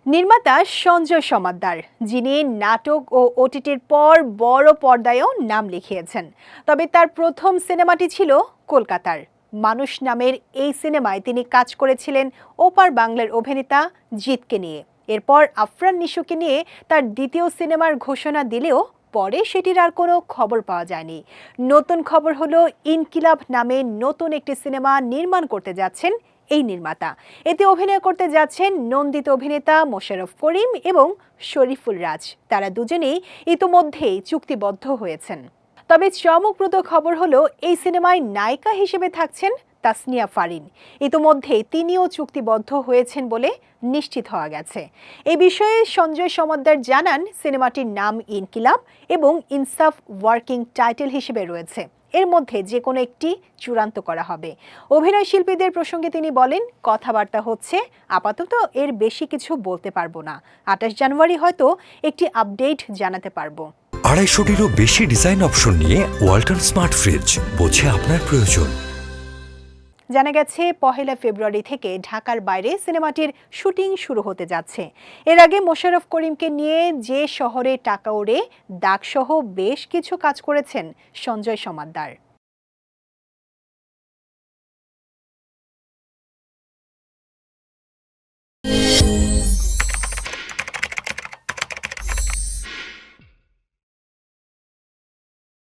নির্মাতা সঞ্জয় সমাদ্দার, যিনি নাটক ও ওটিটির পর বড় পর্দায়ও নাম লিখিয়েছেন। তবে তার প্রথম সিনেমাটি ছিল কলকাতার মানুষ নামের এই সিনেমায় তিনি কাজ করেছিলেন ওপার বাংলার অভিনেতা জিতকে নিয়ে। এরপর আফরান নিশোকে নিয়ে তার দ্বিতীয় সিনেমার ঘোষণা দিলেও পরে সেটির আর কোনো খবর পাওয়া যায়নি। নতুন খবর হলো ইনকিলাব নামে নতুন একটি সিনেমা নির্মাণ করতে যাচ্ছেন এই নির্মাতা। এতে অভিনয় করতে যাচ্ছেন নন্দিত অভিনেতা মোশাররফ করিম এবং শরীফুল রাজ। তারা দুজনেই ইতোমধ্যেই চুক্তিবদ্ধ হয়েছেন। তবে চমকপ্রদ খবর হলো এই সিনেমায় নায়িকা হিসেবে থাকছেন তাসনিয়া ফারিন। ইতোমধ্যেই তিনিও চুক্তিবদ্ধ হয়েছেন বলে নিশ্চিত হওয়া গেছে। এই বিষয়ে সঞ্জয় সমাদ্দার জানান, সিনেমাটির নাম ইনকিলাব এবং ইনসাফ ওয়ার্কিং টাইটেল হিসেবে রয়েছে। এর মধ্যে যে কোনো একটি চূড়ান্ত করা হবে। অভিনয় শিল্পীদের প্রসঙ্গে তিনি বলেন, কথাবার্তা হচ্ছে, আপাতত এর বেশি কিছু বলতে পারবো না। 28 জানুয়ারি হয়তো একটি আপডেট জানাতে পারবো। 250-টিরও বেশি ডিজাইন অপশন নিয়ে ওয়ালটন স্মার্ট ফ্রিজ, বোঝে আপনার প্রয়োজন। জানা গেছে 1 ফেব্রুয়ারি থেকে ঢাকার বাইরে সিনেমাটির শুটিং শুরু হতে যাচ্ছে। এর আগে মোশাররফ করিমকে নিয়ে যে শহরে টাকা ওড়ে দাগসহ বেশ কিছু কাজ করেছেন সঞ্জয় সমাদ্দার।